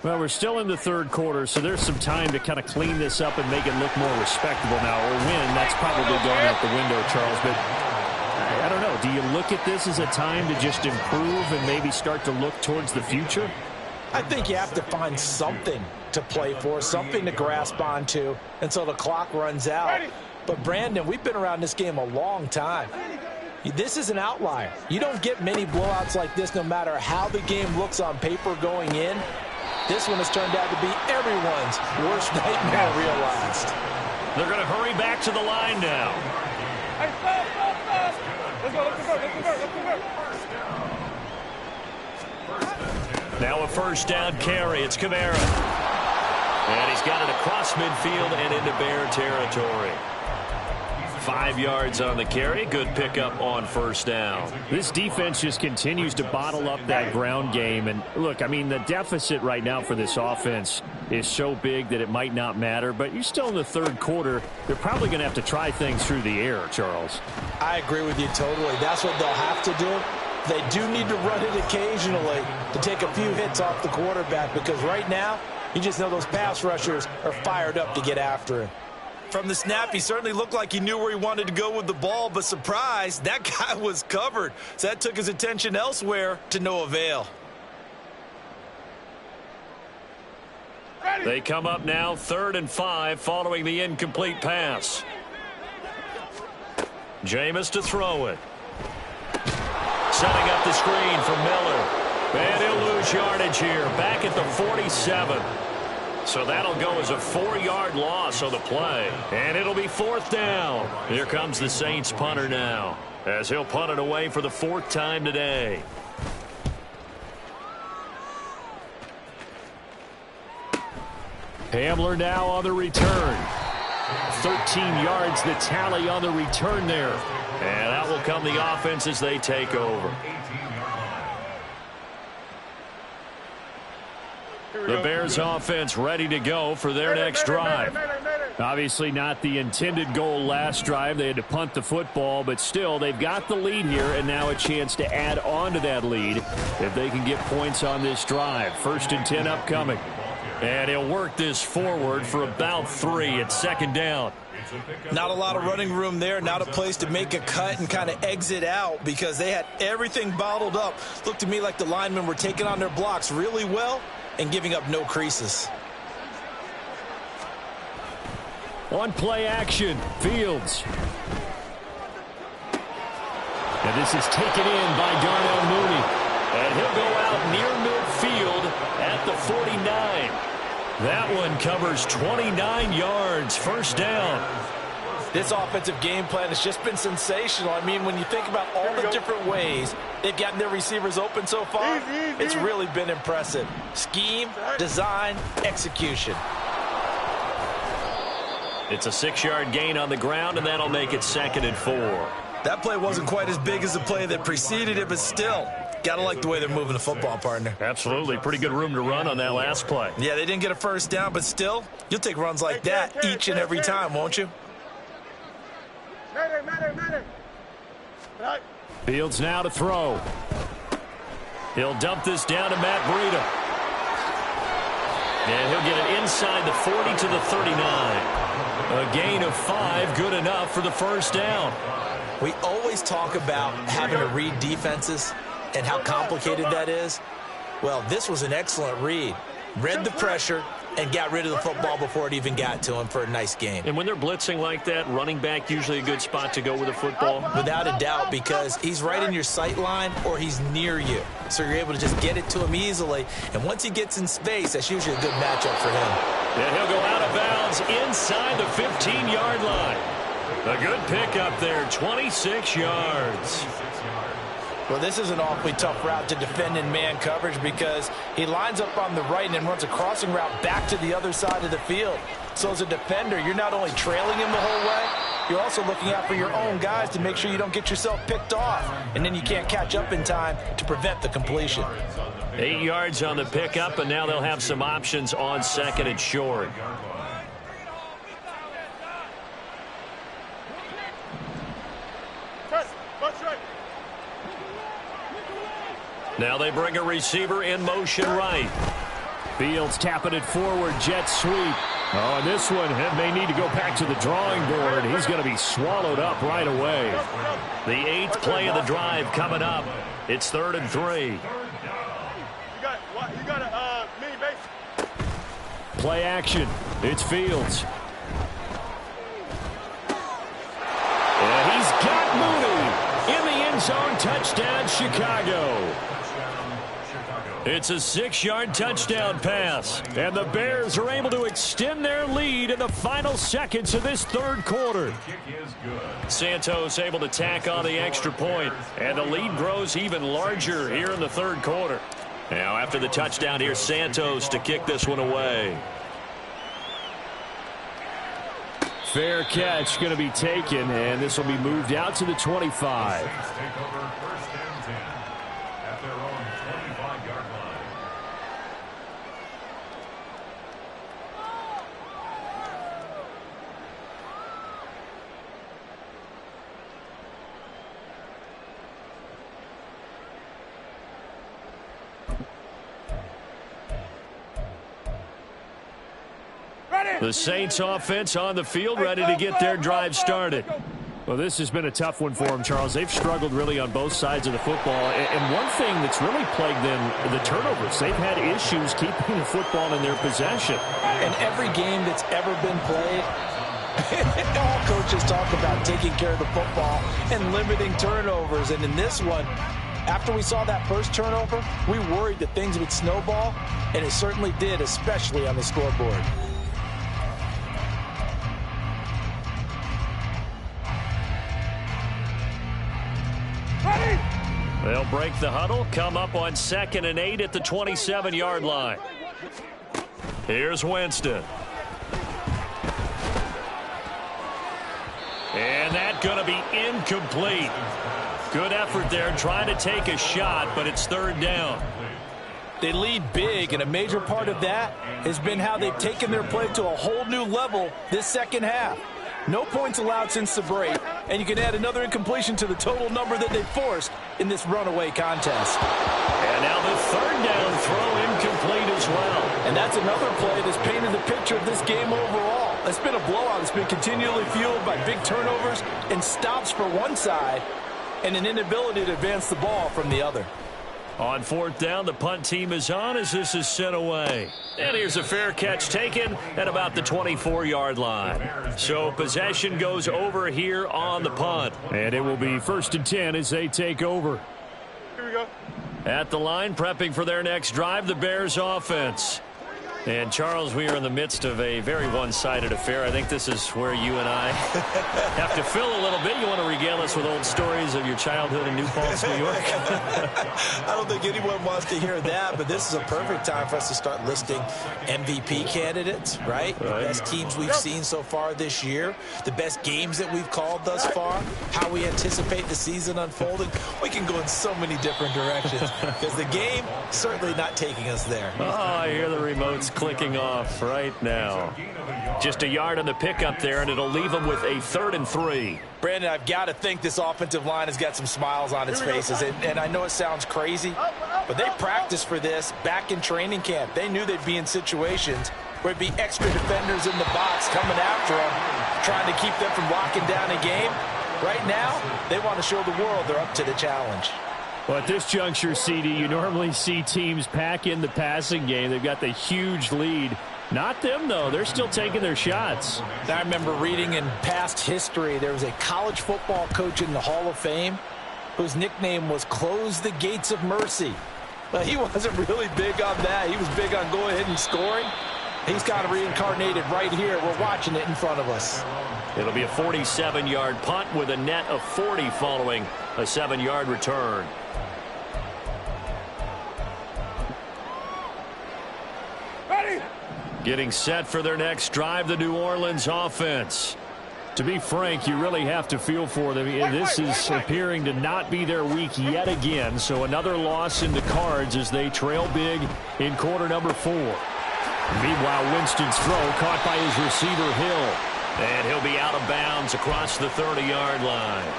A: Well, we're still in the 3rd quarter, so there's some time to kind of clean this up and make it look more respectable now. Or win, that's probably going out the window, Charles. But I don't know. Do you look at this as a time to just improve and maybe start to look towards the future?
C: I think you have to find something to play for, something to grasp onto until the clock runs out. But, Brandon, we've been around this game a long time. This is an outlier. You don't get many blowouts like this no matter how the game looks on paper going in. This one has turned out to be everyone's worst nightmare realized.
A: They're going to hurry back to the line now.
D: Hey, stop. Let's go.
A: Now a 1st down carry. It's Kamara. And he's got it across midfield and into Bear territory. 5 yards on the carry. Good pickup on 1st down. This defense just continues to bottle up that ground game. And look, I mean, the deficit right now for this offense is so big that it might not matter. But you're still in the 3rd quarter. They're probably going to have to try things through the air, Charles.
C: I agree with you totally. That's what they'll have to do. They do need to run it occasionally to take a few hits off the quarterback, because right now, you just know those pass rushers are fired up to get after him.
B: From the snap, he certainly looked like he knew where he wanted to go with the ball, but surprise, that guy was covered. So that took his attention elsewhere to no avail.
A: They come up now 3rd and 5 following the incomplete pass. Jameis to throw it. Setting up the screen for Miller. And he'll lose yardage here. Back at the 47. So that'll go as a 4-yard loss on the play. And it'll be 4th down. Here comes the Saints punter now, as he'll punt it away for the 4th time today. Hamler now on the return. 13 yards the tally on the return there. And that will come the offense as they take over. The Bears offense ready to go for their next drive. Obviously not the intended goal last drive. They had to punt the football, but still they've got the lead here, and now a chance to add on to that lead if they can get points on this drive. 1st and 10 upcoming. And he'll work this forward for about 3 at 2nd down.
B: Not a lot of running room there, not a place to make a cut and kind of exit out, because they had everything bottled up. Looked to me like the linemen were taking on their blocks really well and giving up no creases.
A: On play action, Fields. And this is taken in by Darnell Mooney. And he'll go out near midfield at the 49. That one covers 29 yards, 1st down.
C: This offensive game plan has just been sensational. I mean, when you think about all the different ways they've gotten their receivers open so far, it's really been impressive. Scheme, design, execution.
A: It's a 6-yard gain on the ground, and that'll make it 2nd and 4.
B: That play wasn't quite as big as the play that preceded it, but still, gotta like the way they're moving the football, partner.
A: Absolutely. Pretty good room to run on that last play.
B: Yeah, they didn't get a 1st down, but still, you'll take runs like that each and every time, won't you?
D: Matter.
A: Fields now to throw. He'll dump this down to Matt Breida. And he'll get it inside the 40 to the 39. A gain of 5, good enough for the first down.
B: We always talk about having to read defenses and how complicated that is. Well, this was an excellent read. Read the pressure and got rid of the football before it even got to him for a nice gain.
A: And when they're blitzing like that, running back usually a good spot to go with the football?
B: Without a doubt, because he's right in your sight line or he's near you. So you're able to just get it to him easily. And once he gets in space, that's usually a good matchup for him.
A: And he'll go out of bounds inside the 15-yard line. A good pickup there, 26 yards.
C: Well, this is an awfully tough route to defend in man coverage because he lines up on the right and then runs a crossing route back to the other side of the field. So as a defender, you're not only trailing him the whole way, you're also looking out for your own guys to make sure you don't get yourself picked off. And then you can't catch up in time to prevent the completion.
A: 8 yards on the pickup, and now they'll have some options on second and short. Now they bring a receiver in motion right. Fields tapping it forward, jet sweep. Oh, and this one may need to go back to the drawing board. He's going to be swallowed up right away. The 8th play of the drive coming up. It's 3rd and 3.
D: You got a mini base.
A: Play action. It's Fields. And he's got Mooney in the end zone. Touchdown, Chicago. It's a 6-yard touchdown pass. And the Bears are able to extend their lead in the final seconds of this 3rd quarter. Santos able to tack on the extra point. And the lead grows even larger here in the 3rd quarter. Now after the touchdown, here's Santos to kick this one away. Fair catch going to be taken, and this will be moved out to the 25. The Saints offense on the field, ready to get their drive started. Well, this has been a tough one for them, Charles. They've struggled really on both sides of the football. And one thing that's really plagued them, the turnovers. They've had issues keeping the football in their possession.
C: And every game that's ever been played, all coaches talk about taking care of the football and limiting turnovers. And in this one, after we saw that first turnover, we worried that things would snowball, and it certainly did, especially on the scoreboard.
A: They'll break the huddle, come up on 2nd and 8 at the 27-yard line. Here's Winston. And that's going to be incomplete. Good effort there trying to take a shot, but it's 3rd down.
C: They lead big, and a major part of that has been how they've taken their play to a whole new level this second half. No points allowed since the break, and you can add another incompletion to the total number that they forced in this runaway contest.
A: And now the 3rd down throw incomplete as well.
C: And that's another play that's painted the picture of this game overall. It's been a blowout. It's been continually fueled by big turnovers and stops for one side and an inability to advance the ball from the other.
A: On 4th down, the punt team is on as this is sent away. And here's a fair catch taken at about the 24-yard line. So possession goes over here on the punt. And it will be 1st and 10 as they take over.
D: Here we go.
A: At the line, prepping for their next drive, the Bears offense. And, Charles, we are in the midst of a very one-sided affair. I think this is where you and I have to fill a little bit. You want to regale us with old stories of your childhood in New Paltz, New York?
B: I don't think anyone wants to hear that, but this is a perfect time for us to start listing MVP candidates, right? The best teams we've seen so far this year, the best games that we've called thus far, how we anticipate the season unfolding. We can go in so many different directions because the game certainly not taking us there.
A: Oh, I hear the remotes clicking off right now. Just a yard on the pickup there, and it'll leave them with a 3rd and 3.
C: Brandon, I've got to think this offensive line has got some smiles on its faces. And I know it sounds crazy,
B: But they practiced for this back in training camp. They knew they'd be in situations where it'd be extra defenders in the box coming after them, trying to keep them from locking down a game. Right now, they want to show the world they're up to the challenge.
A: Well, at this juncture, CD, you normally see teams pack in the passing game. They've got the huge lead. Not them, though. They're still taking their shots.
B: I remember reading in past history, there was a college football coach in the Hall of Fame whose nickname was Close the Gates of Mercy. But he wasn't really big on that. He was big on going ahead and scoring. He's kind of reincarnated right here. We're watching it in front of us.
A: It'll be a 47-yard punt with a net of 40 following a 7-yard return.
D: Ready?
A: Getting set for their next drive, the New Orleans offense. To be frank, you really have to feel for them. This is appearing to not be their week yet again. So another loss in the cards as they trail big in quarter number 4. Meanwhile, Winston's throw caught by his receiver, Hill. And he'll be out of bounds across the 30-yard line.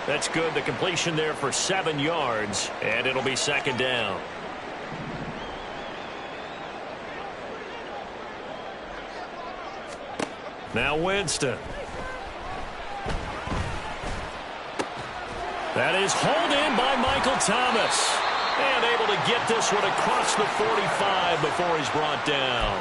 A: That's good. The completion there for 7 yards. And it'll be second down. Now Winston. That is hauled in by Michael Thomas. And able to get this one across the 45 before he's brought down.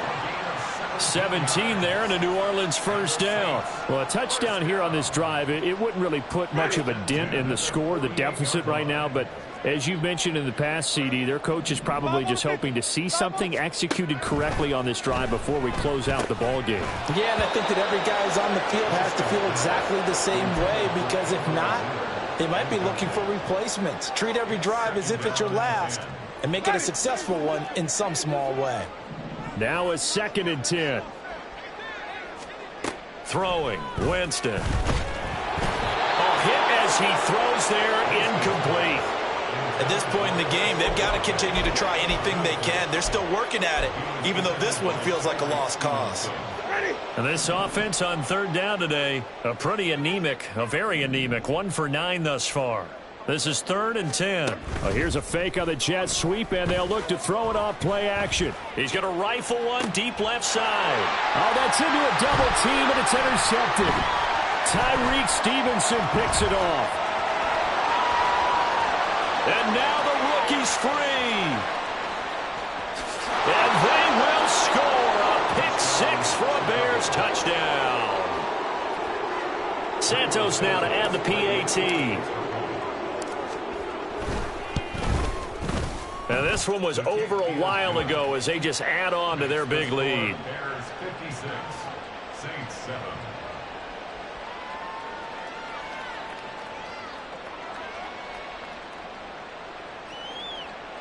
A: 17 there and a New Orleans first down. Well, a touchdown here on this drive, it wouldn't really put much of a dent in the score, the deficit right now. But as you've mentioned in the past, CD, their coach is probably just hoping to see something executed correctly on this drive before we close out the ball game.
B: Yeah, and I think that every guy who's on the field has to feel exactly the same way, because if not, they might be looking for replacements. Treat every drive as if it's your last and make it a successful one in some small way.
A: Now a 2nd and 10. Throwing, Winston. Hit as he throws there, incomplete.
B: At this point in the game, they've got to continue to try anything they can. They're still working at it, even though this one feels like a lost cause.
A: And this offense on 3rd down today, a very anemic, 1 for 9 thus far. This is 3rd and 10. Here's a fake on the jet sweep, and they'll look to throw it off play action. He's going to rifle one deep left side. Oh, that's into a double team, and it's intercepted. Tyreek Stevenson picks it off. And now the rookie's free. And they will score a pick 6 for a Bears touchdown. Santos now to add the PAT. Now this one was over a while ago as they just add on to their big lead.
E: Bears 56, Saints 7.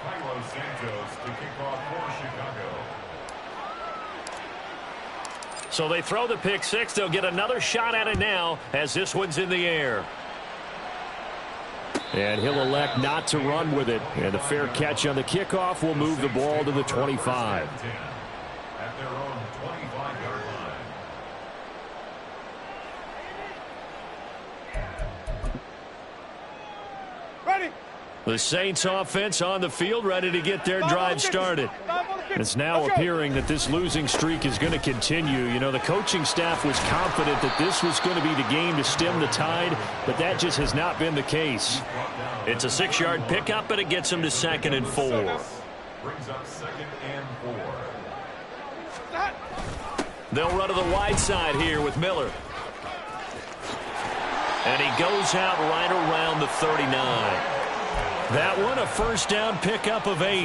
E: Carlos Santos to kick off for Chicago.
A: So they throw the pick 6. They'll get another shot at it now as this one's in the air. And he'll elect not to run with it. And the fair catch on the kickoff will move the ball to the 25.
E: At their own 25-yard line.
D: Ready?
A: The Saints offense on the field, ready to get their drive started. It's now appearing that this losing streak is going to continue. You know, the coaching staff was confident that this was going to be the game to stem the tide, but that just has not been the case. It's a 6-yard pickup, but it gets them to 2nd and 4.
E: Brings up 2nd and 4.
A: They'll run to the wide side here with Miller. And he goes out right around the 39. That one, a first down pickup of 8.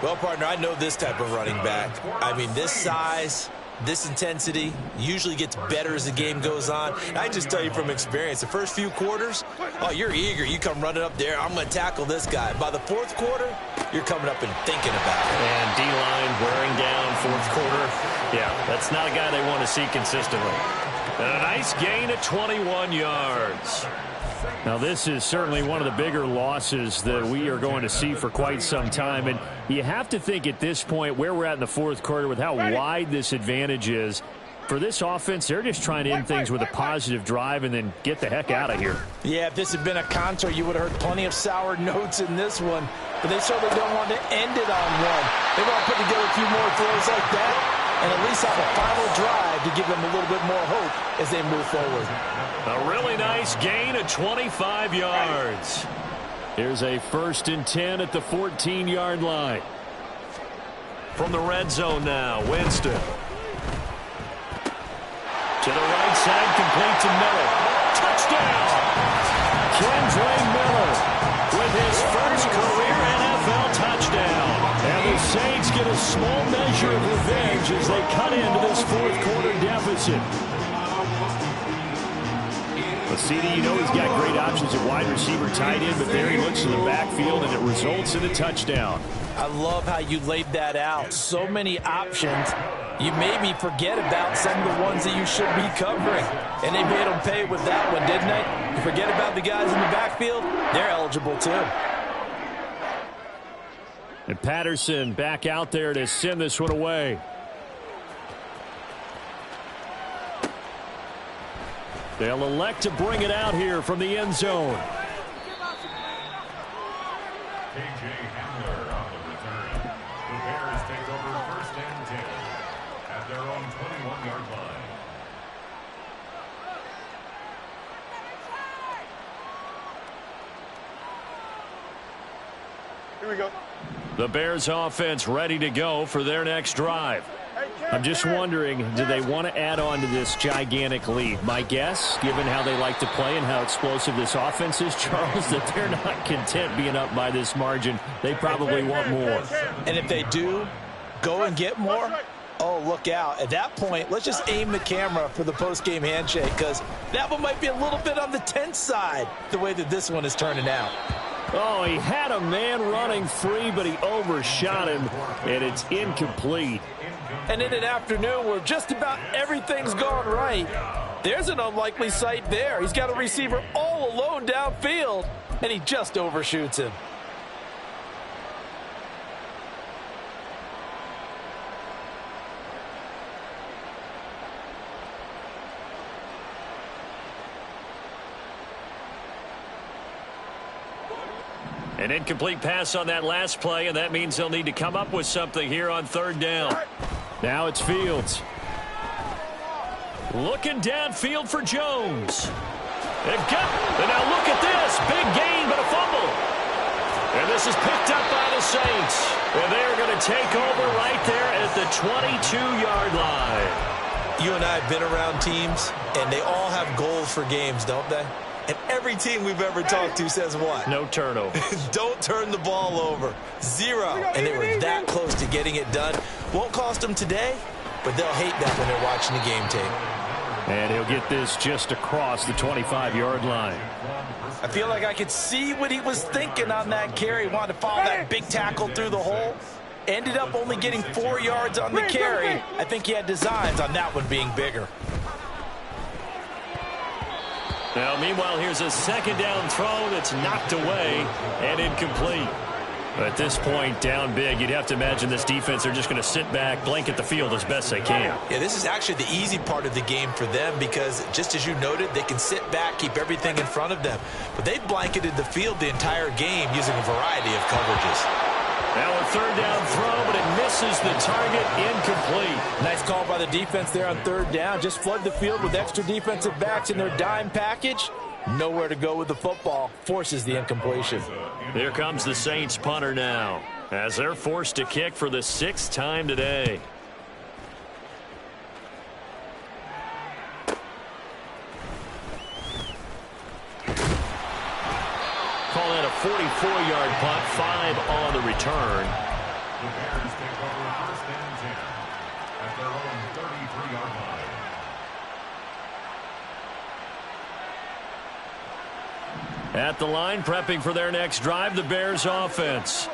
B: Well, partner, I know this type of running back. I mean, this size, this intensity usually gets better as the game goes on. I just tell you from experience, the first few quarters, oh, you're eager. You come running up there, I'm going to tackle this guy. By the 4th quarter, you're coming up and thinking about it.
A: And D-line wearing down 4th quarter. Yeah, that's not a guy they want to see consistently. And a nice gain at 21 yards. Now, this is certainly one of the bigger losses that we are going to see for quite some time. And you have to think at this point where we're at in the 4th quarter with how wide this advantage is. For this offense, they're just trying to end things with a positive drive and then get the heck out of here.
B: Yeah, if this had been a concert, you would have heard plenty of sour notes in this one.
C: but they certainly don't want to end it on one. They want to put together a few more throws like that and at least have a final drive to give them a little bit more hope as they move forward.
A: A really nice gain of 25 yards. Here's a 1st and 10 at the 14-yard line. From the red zone now, Winston. To the right side, complete to Miller. Touchdown! Kendre Miller with his first career NFL touchdown. And the Saints get a small measure of revenge as they cut into this fourth-quarter deficit. Well, CD, you know he's got great options at wide receiver, tight end, but there he looks to the backfield, and it results in a touchdown.
C: I love how you laid that out. So many options. You maybe forget about some of the ones that you should be covering. And they made them pay with that one, didn't they? You forget about the guys in the backfield, they're eligible too.
A: And Patterson back out there to send this one away. They'll elect to bring it out here from the end zone.
E: K.J. Hamler on the return. The Bears take over 1st and 10 at their own 21-yard line.
D: Here we go.
A: The Bears offense ready to go for their next drive. I'm just wondering, do they want to add on to this gigantic lead? My guess, given how they like to play and how explosive this offense is, Charles, that they're not content being up by this margin. They probably want more.
C: And if they do go and get more, oh, look out. At that point, let's just aim the camera for the post-game handshake, because that one might be a little bit on the tense side, the way that this one is turning out.
A: Oh, he had a man running free, but he overshot him, and it's incomplete.
C: And in an afternoon where just about everything's gone right, there's an unlikely sight there. He's got a receiver all alone downfield, and he just overshoots him.
A: An incomplete pass on that last play, and that means they'll need to come up with something here on 3rd down. Now it's Fields. Looking downfield for Jones. They've got, and now look at this. Big gain, but a fumble. And this is picked up by the Saints. And they're going to take over right there at the 22-yard line.
B: You and I have been around teams, and they all have goals for games, don't they? And every team we've ever talked to says what?
A: No turnovers.
B: Don't turn the ball over. 0. And they were that close to getting it done. Won't cost them today, but they'll hate that when they're watching the game tape.
A: And he'll get this just across the 25-yard line.
C: I feel like I could see what he was thinking on that carry. He wanted to follow that big tackle through the hole. Ended up only getting 4 yards on the carry. I think he had designs on that one being bigger.
A: Now, meanwhile, here's a 2nd down throw that's knocked away and incomplete. At this point, down big, you'd have to imagine this defense, they're just going to sit back, blanket the field as best they can.
B: Yeah, this is actually the easy part of the game for them because, just as you noted, they can sit back, keep everything in front of them. But they've blanketed the field the entire game using a variety of coverages.
A: Now a 3rd down throw, but it misses the target, incomplete.
C: Nice call by the defense there on 3rd down. Just flood the field with extra defensive backs in their dime package. Nowhere to go with the football. Forces the incompletion.
A: Here comes the Saints punter now, as they're forced to kick for the 6th time today. Call that a 44-yard punt, 5 on the return.
E: The Bears take over 1st and 10 at their own 33-yard line.
A: At the line, prepping for their next drive, the Bears offense.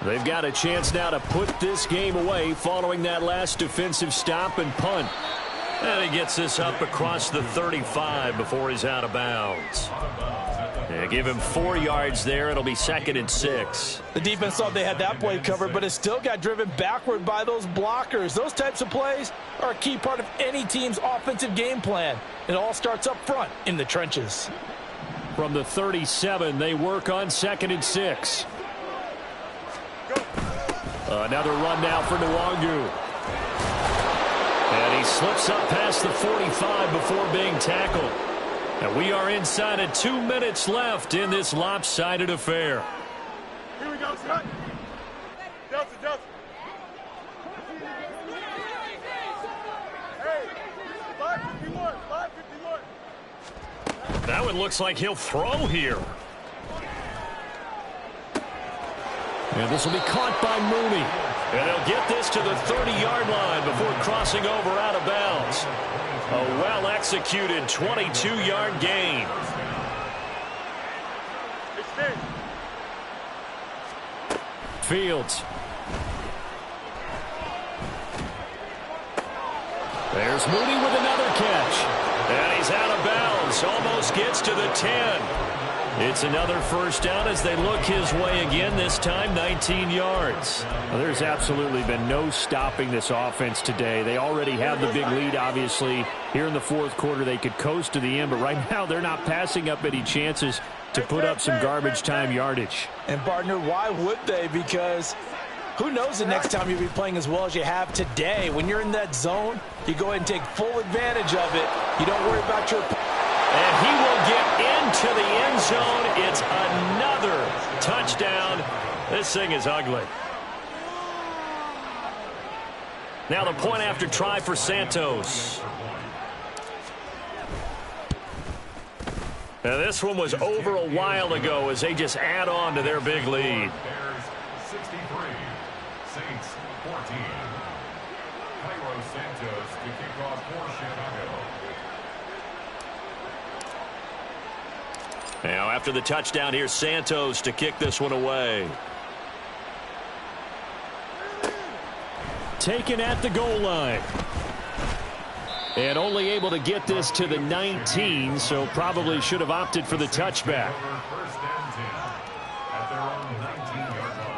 A: They've got a chance now to put this game away following that last defensive stop and punt. And he gets this up across the 35 before he's out of bounds. They give him 4 yards there. It'll be 2nd and 6.
C: The defense thought they had that play covered, but it still got driven backward by those blockers. Those types of plays are a key part of any team's offensive game plan. It all starts up front in the trenches.
A: From the 37, they work on 2nd and 6. Another run now for Nwangu. And he slips up past the 45 before being tackled. And we are inside of 2 minutes left in this lopsided affair.
D: Here we go, son. Delta. Hey, 551.
A: That one looks like he'll throw here. And this will be caught by Mooney. And they'll get this to the 30-yard line before crossing over out of bounds. A well-executed 22-yard gain. Fields. There's Mooney with another catch. And he's out of bounds. Almost gets to the 10. It's another first down as they look his way again, this time 19 yards. Well, there's absolutely been no stopping this offense today. They already have the big lead, obviously. Here in the fourth quarter, they could coast to the end, but right now they're not passing up any chances to put up some garbage time yardage.
C: And, partner, why would they? Because who knows the next time you'll be playing as well as you have today. When you're in that zone, you go ahead and take full advantage of it. You don't worry about your...
A: And he will get into the end zone. It's another touchdown. This thing is ugly. Now the point after try for Santos. Now this one was over a while ago as they just add on to their big lead.
E: Bears 63, Saints 14. Cairo Santos to kick off for Chicago.
A: Now after the touchdown, here's Santos to kick this one away. Taken at the goal line. And only able to get this to the 19, so probably should have opted for the touchback.
E: First and 10 at their own 19-yard line.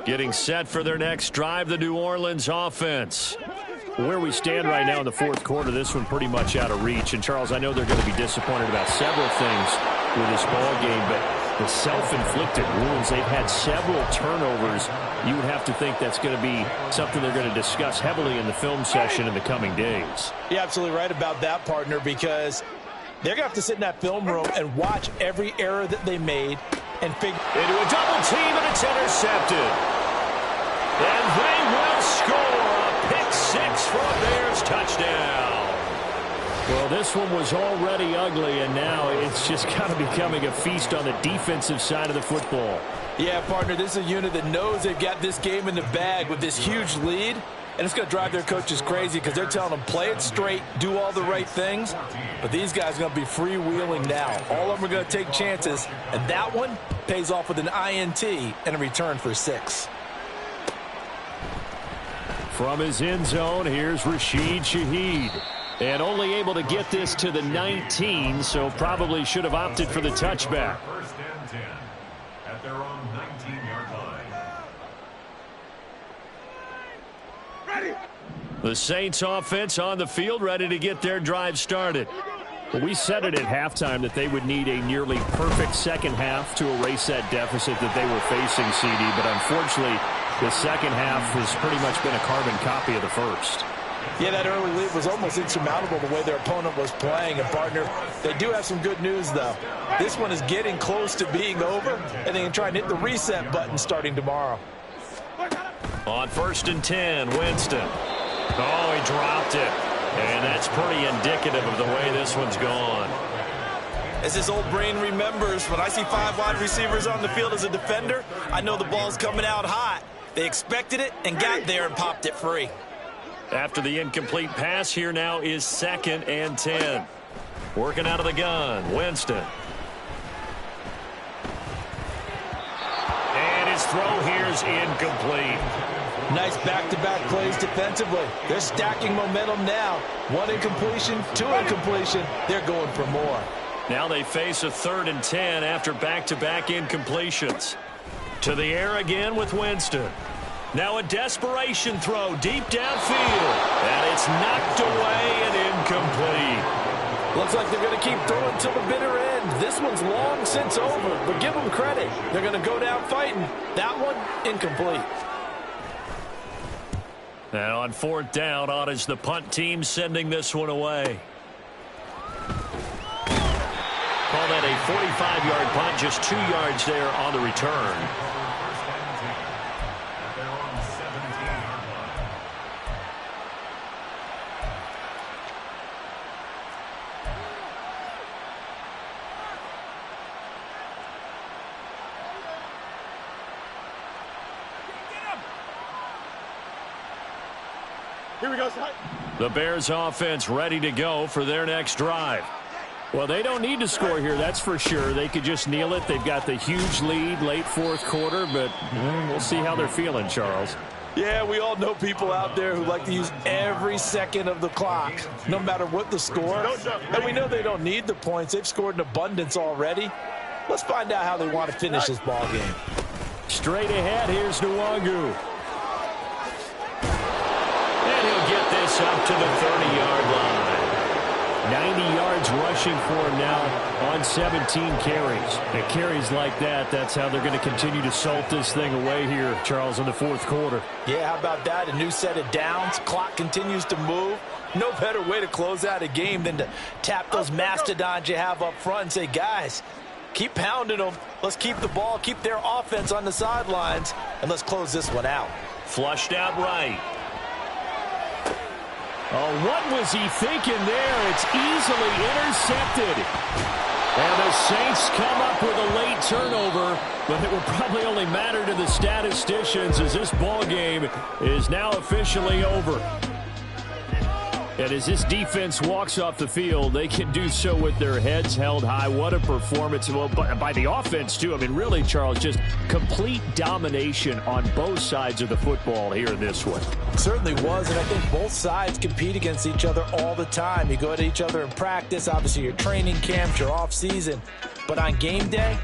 A: Getting set for their next drive, the New Orleans offense. Where we stand right now in the fourth quarter, this one pretty much out of reach. And, Charles, I know they're going to be disappointed about several things with this ball game, but the self-inflicted wounds, they've had several turnovers. You would have to think that's going to be something they're going to discuss heavily in the film session in the coming days.
C: You're absolutely right about that, partner, because they're going to have to sit in that film room and watch every error that they made and figure
A: into a double team, and it's intercepted. And they will score a pick six for a Bears touchdown. Well, this one was already ugly, and now it's just kind of becoming a feast on the defensive side of the football.
C: Yeah, partner, this is a unit that knows they've got this game in the bag with this huge lead, and it's going to drive their coaches crazy because they're telling them play it straight, do all the right things, but these guys are going to be freewheeling now. All of them are going to take chances, and that one pays off with an INT and a return for 6.
A: From his end zone, here's Rashid Shaheed. And only able to get this to the 19, so probably should have opted for the touchback.
E: First and 10 at their own 19-yard line.
A: The Saints offense on the field, ready to get their drive started. Well, we said it at halftime that they would need a nearly perfect second half to erase that deficit that they were facing, CD, but unfortunately, the second half has pretty much been a carbon copy of the first.
C: Yeah, that early lead was almost insurmountable the way their opponent was playing. And, partner, they do have some good news, though. This one is getting close to being over, and they can try and hit the reset button starting tomorrow.
A: On 1st and 10, Winston. Oh, he dropped it. And that's pretty indicative of the way this one's gone.
F: As his old brain remembers, when I see 5 wide receivers on the field as a defender, I know the ball's coming out hot. They expected it and got there and popped it free.
A: After the incomplete pass, here now is 2nd and 10. Working out of the gun, Winston. And his throw here's incomplete.
C: Nice back-to-back plays defensively. They're stacking momentum now. 1 incompletion, 2 incompletion. They're going for more.
A: Now they face a 3rd and 10 after back-to-back incompletions. To the air again with Winston. Now a desperation throw deep downfield. And it's knocked away and incomplete.
C: Looks like they're going to keep throwing till the bitter end. This one's long since over, but give them credit. They're going to go down fighting. That one, incomplete.
A: Now on 4th down, on is the punt team sending this one away. Call that a 45-yard punt, just 2 yards there on the return.
E: First and 10 at their own 17-yard line.
D: Here we go, Scott.
A: The Bears offense ready to go for their next drive. Well, they don't need to score here, that's for sure. They could just kneel it. They've got the huge lead late 4th quarter, but we'll see how they're feeling, Charles.
C: Yeah, we all know people out there who like to use every second of the clock, no matter what the score. And we know they don't need the points. They've scored in abundance already. Let's find out how they want to finish this ball game.
A: Straight ahead, here's Nwangu. And he'll get this up to the 30-yard line. 90 yards rushing for him now on 17 carries. And carries like that, that's how they're going to continue to salt this thing away here, Charles, in the 4th quarter.
C: Yeah, how about that? A new set of downs. Clock continues to move. No better way to close out a game than to tap those mastodons you have up front and say, guys, keep pounding them. Let's keep the ball, keep their offense on the sidelines, and let's close this one out.
A: Flushed out right. Oh, what was he thinking there? It's easily intercepted. And the Saints come up with a late turnover, but it will probably only matter to the statisticians as this ball game is now officially over. And as this defense walks off the field, they can do so with their heads held high. What a performance. Well, by the offense, too. I mean, really, Charles, just complete domination on both sides of the football here in this one.
C: Certainly was, and I think both sides compete against each other all the time. You go at each other in practice, obviously your training camps, your off season. But on game day,